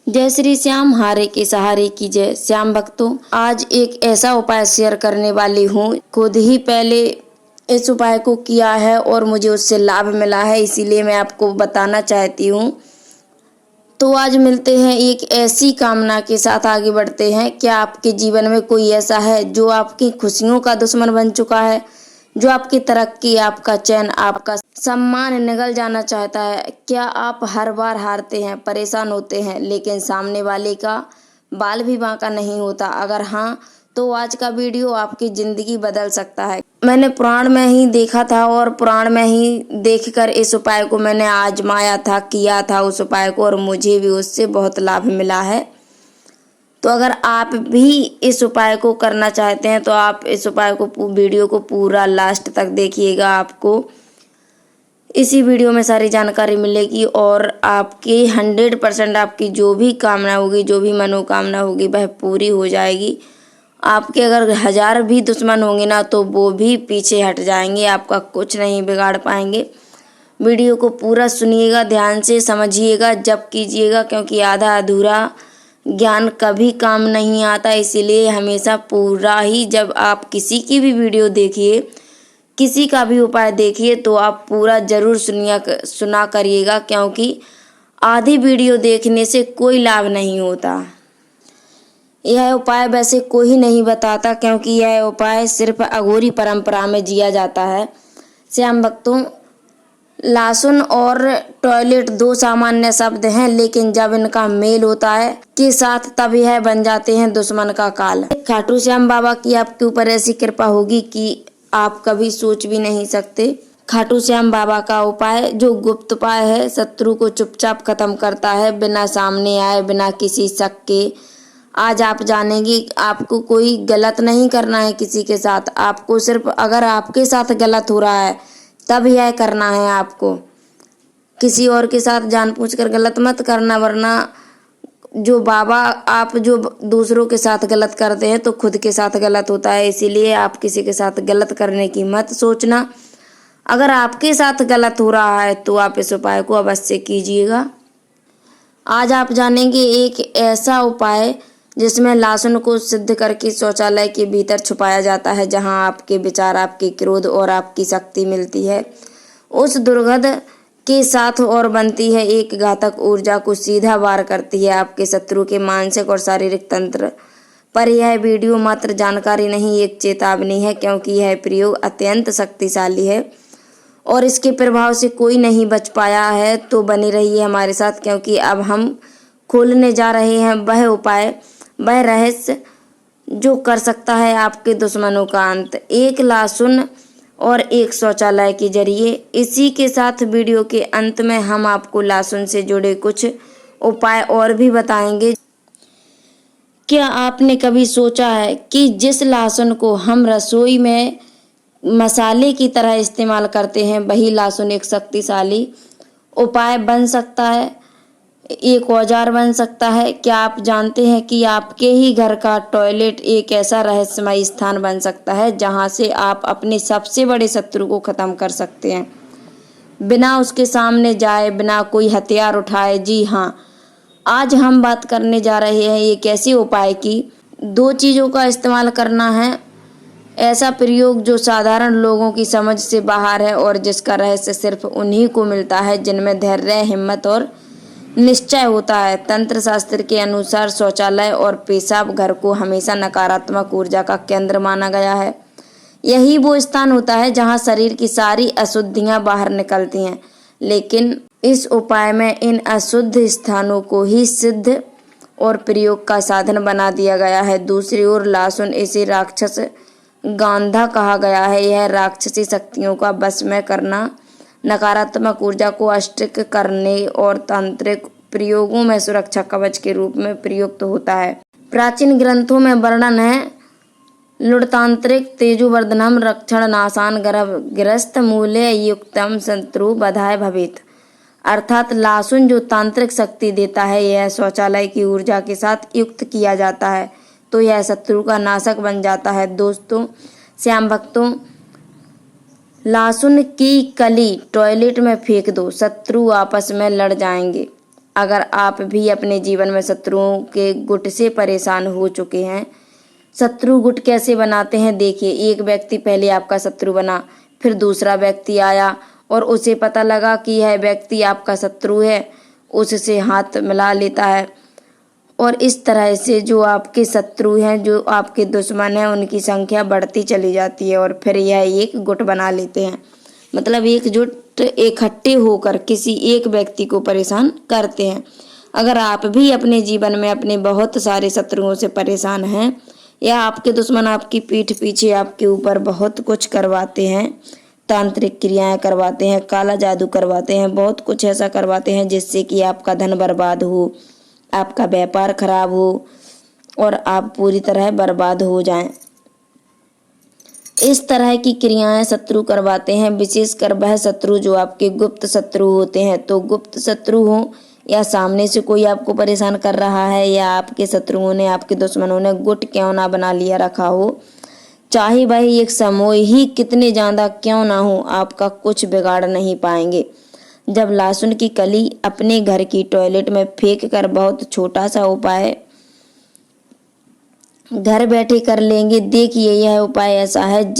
जय श्री श्याम, हारे के सहारे की जय। श्याम भक्तों, आज एक ऐसा उपाय शेयर करने वाली हूँ। खुद ही पहले इस उपाय को किया है और मुझे उससे लाभ मिला है, इसीलिए मैं आपको बताना चाहती हूँ। तो आज मिलते हैं एक ऐसी कामना के साथ, आगे बढ़ते हैं। क्या आपके जीवन में कोई ऐसा है जो आपकी खुशियों का दुश्मन बन चुका है, जो आपकी तरक्की, आपका चैन, आपका सम्मान निगल जाना चाहता है? क्या आप हर बार हारते हैं, परेशान होते हैं, लेकिन सामने वाले का बाल भी बांका नहीं होता? अगर हाँ, तो आज का वीडियो आपकी जिंदगी बदल सकता है। मैंने पुराण में ही देखा था और पुराण में ही देखकर इस उपाय को मैंने आजमाया था, किया था उस उपाय को, और मुझे भी उससे बहुत लाभ मिला है। तो अगर आप भी इस उपाय को करना चाहते हैं तो आप इस उपाय को, वीडियो को पूरा लास्ट तक देखिएगा। आपको इसी वीडियो में सारी जानकारी मिलेगी और आपकी 100% आपकी जो भी कामना होगी, जो भी मनोकामना होगी, वह पूरी हो जाएगी। आपके अगर 1000 भी दुश्मन होंगे ना, तो वो भी पीछे हट जाएंगे, आपका कुछ नहीं बिगाड़ पाएंगे। वीडियो को पूरा सुनिएगा, ध्यान से समझिएगा, जब कीजिएगा, क्योंकि आधा अधूरा ज्ञान कभी काम नहीं आता। इसीलिए हमेशा पूरा ही, जब आप किसी की भी वीडियो देखिए, किसी का भी उपाय देखिए, तो आप पूरा जरूर सुना करिएगा, क्योंकि आधी वीडियो देखने से कोई लाभ नहीं होता। यह उपाय वैसे कोई नहीं बताता, क्योंकि यह उपाय सिर्फ अघोरी परंपरा में जिया जाता है। श्याम भक्तों, लहसुन और टॉयलेट दो सामान्य शब्द हैं, लेकिन जब इनका मेल होता है के साथ, तब यह बन जाते हैं दुश्मन का काल। खाटू श्याम बाबा की आपके ऊपर ऐसी कृपा होगी कि आप कभी सोच भी नहीं सकते। खाटू श्याम बाबा का उपाय जो गुप्त उपाय है, शत्रु को चुपचाप खत्म करता है, बिना सामने आए, बिना किसी शक के। आज आप जानेंगे, आपको कोई गलत नहीं करना है किसी के साथ। आपको सिर्फ, अगर आपके साथ गलत हो रहा है तब यह करना है आपको। किसी और के साथ जानबूझकर गलत मत करना, वरना जो बाबा, आप जो दूसरों के साथ गलत करते हैं तो खुद के साथ गलत होता है। इसीलिए आप किसी के साथ गलत करने की मत सोचना। अगर आपके साथ गलत हो रहा है तो आप इस उपाय को अवश्य कीजिएगा। आज आप जानेंगे एक ऐसा उपाय जिसमें लहसुन को सिद्ध करके शौचालय के भीतर छुपाया जाता है, जहां आपके विचार, आपके क्रोध और आपकी शक्ति मिलती है। उस दुर्गंध के साथ और बनती है एक घातक ऊर्जा को सीधा वार करती है आपके शत्रु के मानसिक और शारीरिक तंत्र पर। यह वीडियो मात्र जानकारी नहीं, एक चेतावनी है, क्योंकि यह प्रयोग अत्यंत शक्तिशाली है और इसके प्रभाव से कोई नहीं बच पाया है। तो बनी रहिए हमारे साथ, क्योंकि अब हम खोलने जा रहे हैं वह उपाय, वह रहस्य जो कर सकता है आपके दुश्मनों का अंत, एक लहसुन और एक शौचालय के जरिए। इसी के साथ वीडियो के अंत में हम आपको लहसुन से जुड़े कुछ उपाय और भी बताएंगे। क्या आपने कभी सोचा है कि जिस लहसुन को हम रसोई में मसाले की तरह इस्तेमाल करते हैं, वही लहसुन एक शक्तिशाली उपाय बन सकता है, एक औजार बन सकता है? क्या आप जानते हैं कि आपके ही घर का टॉयलेट एक ऐसा रहस्यमय स्थान बन सकता है जहां से आप अपने सबसे बड़े शत्रु को खत्म कर सकते हैं, बिना उसके सामने जाए, बिना कोई हथियार उठाए? जी हाँ, आज हम बात करने जा रहे हैं एक ऐसे उपाय की। दो चीजों का इस्तेमाल करना है, ऐसा प्रयोग जो साधारण लोगों की समझ से बाहर है और जिसका रहस्य सिर्फ उन्हीं को मिलता है जिनमें धैर्य, हिम्मत और निश्चय होता है। तंत्र शास्त्र के अनुसार शौचालय और पेशाब घर को हमेशा नकारात्मक ऊर्जा का केंद्र माना गया है। यही वो स्थान होता है जहां शरीर की सारी अशुद्धियां बाहर निकलती हैं। लेकिन इस उपाय में इन अशुद्ध स्थानों को ही सिद्ध और प्रयोग का साधन बना दिया गया है। दूसरी ओर लहसुन, इसे राक्षस गांधा कहा गया है। यह राक्षसी शक्तियों का वश में करना, नकारात्मक ऊर्जा को अष्टक करने और तांत्रिक प्रयोगों में सुरक्षा कवच के रूप में प्रयुक्त होता है। प्राचीन ग्रंथों में वर्णन है, लुढ़तांत्रिक तेजोवर्धनम रक्षण नाशान गर्भग्रस्त मूल्य युक्तम शत्रु बधाय भवेत। अर्थात लहसुन जो तांत्रिक शक्ति देता है, यह शौचालय की ऊर्जा के साथ युक्त किया जाता है तो यह शत्रु का नाशक बन जाता है। दोस्तों, श्याम भक्तों, लहसुन की कली टॉयलेट में फेंक दो, शत्रु आपस में लड़ जाएंगे। अगर आप भी अपने जीवन में शत्रुओं के गुट से परेशान हो चुके हैं, शत्रु गुट कैसे बनाते हैं देखिए। एक व्यक्ति पहले आपका शत्रु बना, फिर दूसरा व्यक्ति आया और उसे पता लगा कि यह व्यक्ति आपका शत्रु है, उससे हाथ मिला लेता है और इस तरह से जो आपके शत्रु हैं, जो आपके दुश्मन हैं, उनकी संख्या बढ़ती चली जाती है और फिर यह एक गुट बना लेते हैं। मतलब एकजुट इकट्ठे होकर किसी एक व्यक्ति को परेशान करते हैं। अगर आप भी अपने जीवन में अपने बहुत सारे शत्रुओं से परेशान हैं या आपके दुश्मन आपकी पीठ पीछे आपके ऊपर बहुत कुछ करवाते हैं, तांत्रिक क्रियाएं करवाते हैं, काला जादू करवाते हैं, बहुत कुछ ऐसा करवाते हैं जिससे कि आपका धन बर्बाद हो, आपका व्यापार खराब हो और आप पूरी तरह बर्बाद हो जाएं, इस तरह की क्रियाएं शत्रु करवाते हैं। विशेषकर वह शत्रु जो आपके गुप्त शत्रु होते हैं। तो गुप्त शत्रु हो या सामने से कोई आपको परेशान कर रहा है या आपके शत्रुओं ने, आपके दुश्मनों ने गुट क्यों ना बना लिया रखा हो, चाहे वह एक समूह ही कितने ज़्यादा क्यों ना हो, आपका कुछ बिगाड़ नहीं पाएंगे। जब लहसुन की कली अपने घर की टॉयलेट में फेंक कर बहुत छोटा सा उपाय घर बैठे कर लेंगे। देखिए यह उपाय ऐसा है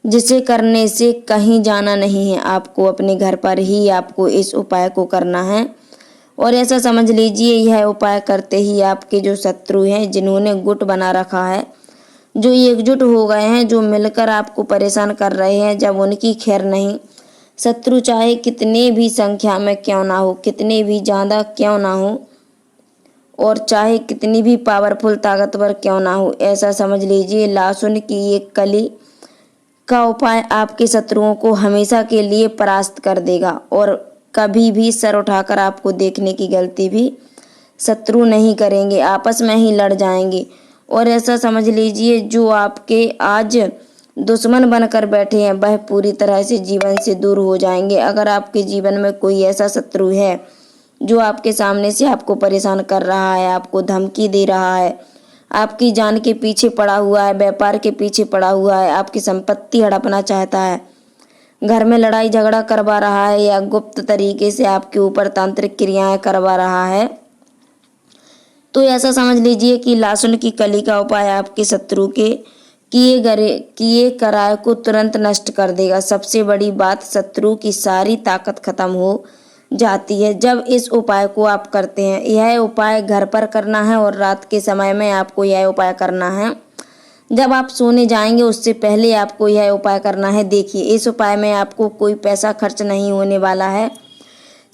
जिसे करने से कहीं जाना नहीं है, आपको अपने घर पर ही आपको इस उपाय को करना है। और ऐसा समझ लीजिए यह उपाय करते ही आपके जो शत्रु हैं, जिन्होंने गुट बना रखा है, जो एकजुट हो गए हैं, जो मिलकर आपको परेशान कर रहे हैं, जब उनकी खैर नहीं, शत्रु चाहे कितने भी संख्या में क्यों ना हो, कितने भी ज़्यादा क्यों ना हो और चाहे कितनी भी पावरफुल ताकतवर क्यों ना हो, ऐसा समझ लीजिए लहसुन की एक कली का उपाय आपके शत्रुओं को हमेशा के लिए परास्त कर देगा और कभी भी सर उठाकर आपको देखने की गलती भी शत्रु नहीं करेंगे, आपस में ही लड़ जाएंगे। और ऐसा समझ लीजिए जो आपके आज दुश्मन बनकर बैठे हैं वह पूरी तरह से जीवन से दूर हो जाएंगे। अगर आपके जीवन में कोई ऐसा शत्रु है जो आपके सामने से आपको परेशान कर रहा है, आपको धमकी दे रहा है, आपकी जान के पीछे पड़ा हुआ है, व्यापार के पीछे पड़ा हुआ है, आपकी संपत्ति हड़पना चाहता है, घर में लड़ाई झगड़ा करवा रहा है या गुप्त तरीके से आपके ऊपर तांत्रिक क्रियाएं करवा रहा है, तो ऐसा समझ लीजिए कि लहसुन की कली का उपाय आपके शत्रु के किए कराए को तुरंत नष्ट कर देगा। सबसे बड़ी बात, शत्रु की सारी ताकत खत्म हो जाती है जब इस उपाय को आप करते हैं। यह उपाय घर पर करना है और रात के समय में आपको यह उपाय करना है। जब आप सोने जाएंगे उससे पहले आपको यह उपाय करना है। देखिए इस उपाय में आपको कोई पैसा खर्च नहीं होने वाला है।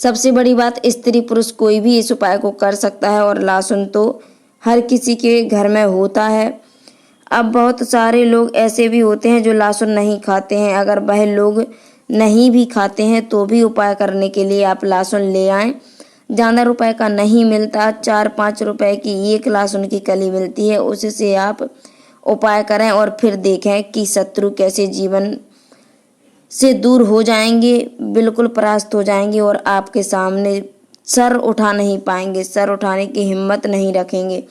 सबसे बड़ी बात, स्त्री पुरुष कोई भी इस उपाय को कर सकता है और लहसुन तो हर किसी के घर में होता है। अब बहुत सारे लोग ऐसे भी होते हैं जो लहसुन नहीं खाते हैं। अगर वह लोग नहीं भी खाते हैं तो भी उपाय करने के लिए आप लहसुन ले आएं। ज़्यादा रुपए का नहीं मिलता, 4-5 रुपए की एक लहसुन की कली मिलती है, उससे आप उपाय करें और फिर देखें कि शत्रु कैसे जीवन से दूर हो जाएंगे, बिल्कुल परास्त हो जाएंगे और आपके सामने सर उठा नहीं पाएंगे, सर उठाने की हिम्मत नहीं रखेंगे।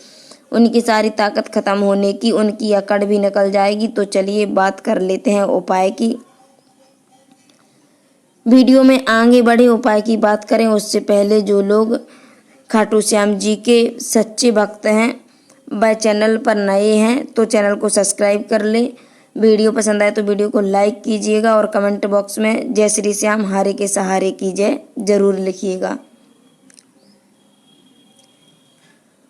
उनकी सारी ताकत खत्म होने की, उनकी अकड़ भी निकल जाएगी। तो चलिए बात कर लेते हैं उपाय की। वीडियो में आगे बढ़े उपाय की बात करें उससे पहले जो लोग खाटू श्याम जी के सच्चे भक्त हैं वह चैनल पर नए हैं तो चैनल को सब्सक्राइब कर लें। वीडियो पसंद आए तो वीडियो को लाइक कीजिएगा और कमेंट बॉक्स में जय श्री श्याम हारे के सहारे की जय जरूर लिखिएगा।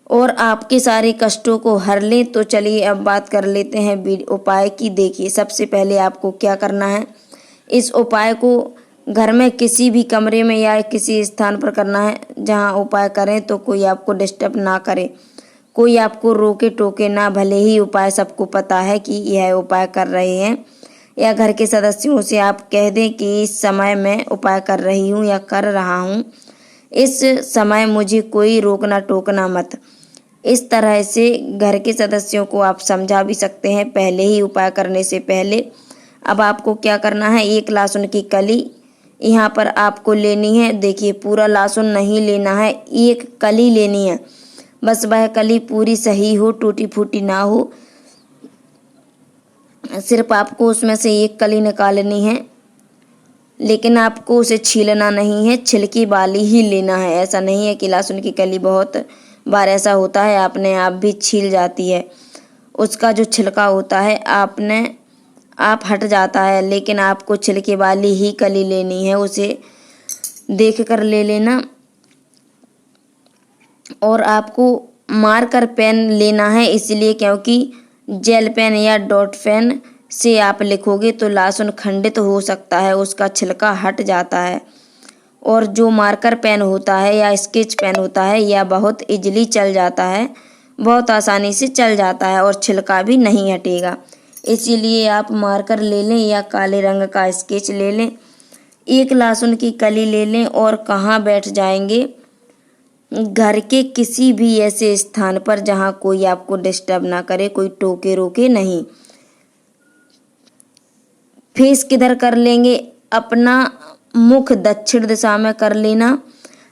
और आपके सारे कष्टों को हर लें। तो चलिए अब बात कर लेते हैं उपाय की। देखिए सबसे पहले आपको क्या करना है, इस उपाय को घर में किसी भी कमरे में या किसी स्थान पर करना है जहां उपाय करें तो कोई आपको डिस्टर्ब ना करे, कोई आपको रोके टोके ना। भले ही उपाय सबको पता है कि यह उपाय कर रहे हैं या घर के सदस्यों से आप कह दें कि इस समय मैं उपाय कर रही हूँ या कर रहा हूँ, इस समय मुझे कोई रोकना टोकना मत। इस तरह से घर के सदस्यों को आप समझा भी सकते हैं पहले ही उपाय करने से पहले। अब आपको क्या करना है, एक लहसुन की कली यहाँ पर आपको लेनी है। देखिए पूरा लहसुन नहीं लेना है, एक कली लेनी है, बस वह कली पूरी सही हो, टूटी फूटी ना हो। सिर्फ आपको उसमें से एक कली निकालनी है। लेकिन आपको उसे छीलना नहीं है, छिलकी वाली ही लेना है। ऐसा नहीं है कि लहसुन की कली बहुत बार ऐसा होता है अपने आप भी छील जाती है, उसका जो छिलका होता है आप हट जाता है, लेकिन आपको छिलके वाली ही कली लेनी है। उसे देख कर ले लेना। और आपको मार्कर पेन लेना है, इसलिए क्योंकि जेल पेन या डॉट पेन से आप लिखोगे तो लहसुन खंडित हो सकता है, उसका छिलका हट जाता है। और जो मार्कर पेन होता है या स्केच पेन होता है यह बहुत इजीली चल जाता है, बहुत आसानी से चल जाता है और छिलका भी नहीं हटेगा। इसीलिए आप मार्कर ले लें या काले रंग का स्केच ले लें। एक लहसुन की कली ले लें और कहाँ बैठ जाएंगे, घर के किसी भी ऐसे स्थान पर जहाँ कोई आपको डिस्टर्ब ना करे, कोई टोके रोके नहीं। फेस किधर कर लेंगे, अपना मुख दक्षिण दिशा में कर लेना।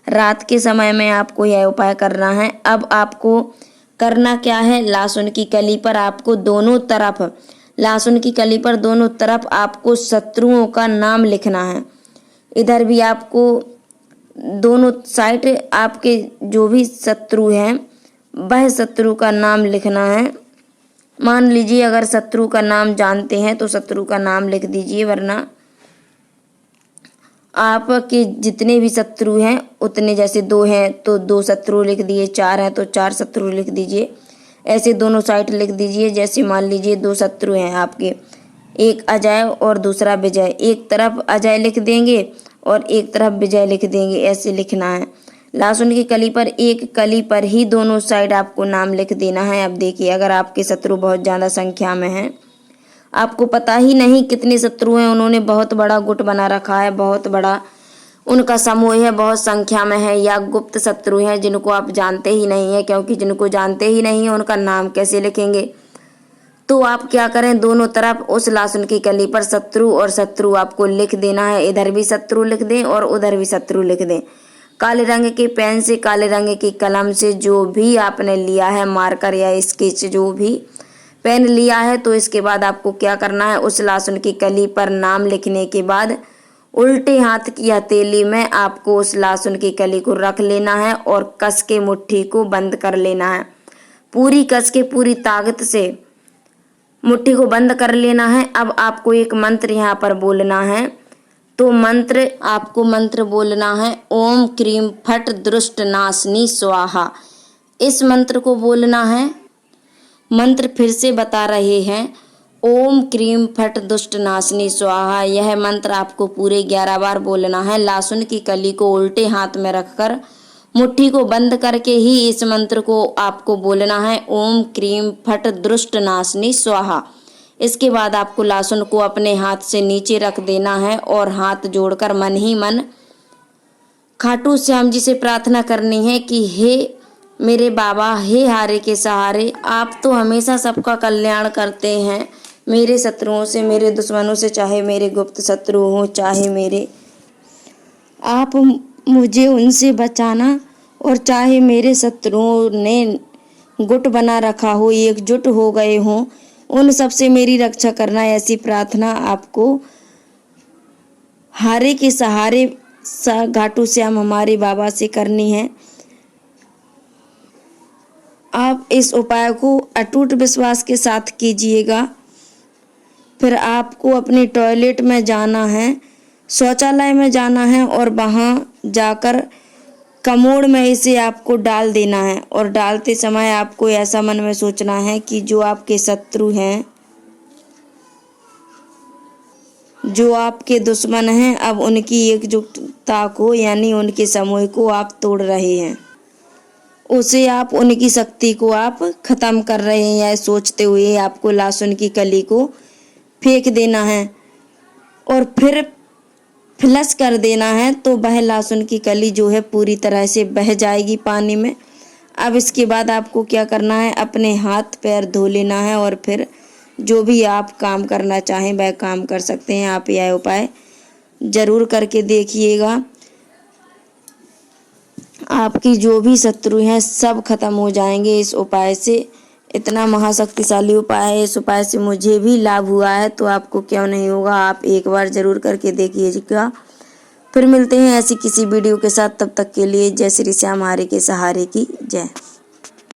रात के समय में आपको यह उपाय करना है। अब आपको करना क्या है, लहसुन की कली पर आपको दोनों तरफ आपको शत्रुओं का नाम लिखना है। इधर भी आपको दोनों साइड आपके जो भी शत्रु हैं वह शत्रु का नाम लिखना है। मान लीजिए अगर शत्रु का नाम जानते हैं तो शत्रु का नाम लिख दीजिए, वरना आपके जितने भी शत्रु हैं उतने, जैसे 2 हैं तो 2 शत्रु लिख दिए, 4 हैं तो 4 शत्रु लिख दीजिए। ऐसे दोनों साइड लिख दीजिए। जैसे मान लीजिए 2 शत्रु हैं आपके, एक अजय और दूसरा विजय, एक तरफ अजय लिख देंगे और एक तरफ विजय लिख देंगे, ऐसे लिखना है। लहसुन की कली पर एक कली पर ही दोनों साइड आपको नाम लिख देना है। अब देखिए, अगर आपके शत्रु बहुत ज़्यादा संख्या में हैं, आपको पता ही नहीं कितने शत्रु हैं, उन्होंने बहुत बड़ा गुट बना रखा है, बहुत बड़ा उनका समूह है, बहुत संख्या में है, या गुप्त शत्रु हैं जिनको आप जानते ही नहीं है, क्योंकि जिनको जानते ही नहीं है उनका नाम कैसे लिखेंगे। तो आप क्या करें, दोनों तरफ उस लहसुन की कली पर शत्रु और शत्रु आपको लिख देना है। इधर भी शत्रु लिख दें और उधर भी शत्रु लिख दें। काले रंग के पेन से, काले रंग की कलम से, जो भी आपने लिया है मार्कर या स्केच, जो भी पेन लिया है, तो इसके बाद आपको क्या करना है, उस लहसुन की कली पर नाम लिखने के बाद उल्टे हाथ की हथेली में आपको उस लहसुन की कली को रख लेना है और कस के मुट्ठी को बंद कर लेना है। पूरी कस के, पूरी ताकत से मुट्ठी को बंद कर लेना है। अब आपको एक मंत्र यहाँ पर बोलना है। तो आपको मंत्र बोलना है, ओम क्रीम फट दुष्ट नाशनी स्वाहा। इस मंत्र को बोलना है। मंत्र फिर से बता रहे हैं, ओम क्रीम फट दुष्ट नाशनी स्वाहा। यह मंत्र आपको पूरे 11 बार बोलना है। लहसुन की कली को उल्टे हाथ में रखकर मुट्ठी को बंद करके ही इस मंत्र को आपको बोलना है, ओम क्रीम फट दुष्ट नाशनी स्वाहा। इसके बाद आपको लहसुन को अपने हाथ से नीचे रख देना है और हाथ जोड़कर मन ही मन खाटू श्याम जी से प्रार्थना करनी है कि हे मेरे बाबा, हे हारे के सहारे, आप तो हमेशा सबका कल्याण करते हैं। मेरे शत्रुओं से, मेरे दुश्मनों से, चाहे मेरे गुप्त शत्रु हों चाहे मेरे, आप मुझे उनसे बचाना। और चाहे मेरे शत्रुओं ने गुट बना रखा हो, एकजुट हो गए हों, उन सब से मेरी रक्षा करना। ऐसी प्रार्थना आपको हारे के सहारे घाटू श्याम हमारे बाबा से करनी है। आप इस उपाय को अटूट विश्वास के साथ कीजिएगा। फिर आपको अपने टॉयलेट में जाना है, शौचालय में जाना है और वहाँ जाकर कमोड में इसे आपको डाल देना है। और डालते समय आपको ऐसा मन में सोचना है कि जो आपके शत्रु हैं, जो आपके दुश्मन हैं, अब उनकी एकजुटता को, यानी उनके समूह को आप तोड़ रहे हैं, उसे आप, उनकी शक्ति को आप खत्म कर रहे हैं। यह सोचते हुए आपको लहसुन की कली को फेंक देना है और फिर फ्लश कर देना है। तो वह लहसुन की कली जो है पूरी तरह से बह जाएगी पानी में। अब इसके बाद आपको क्या करना है, अपने हाथ पैर धो लेना है और फिर जो भी आप काम करना चाहें वह काम कर सकते हैं। आप यह उपाय ज़रूर करके देखिएगा। आपकी जो भी शत्रु हैं सब खत्म हो जाएंगे इस उपाय से। इतना महाशक्तिशाली उपाय है। इस उपाय से मुझे भी लाभ हुआ है तो आपको क्यों नहीं होगा। आप एक बार ज़रूर करके देखिएगा। फिर मिलते हैं ऐसी किसी वीडियो के साथ। तब तक के लिए जय श्री श्याम हरे के सहारे की जय।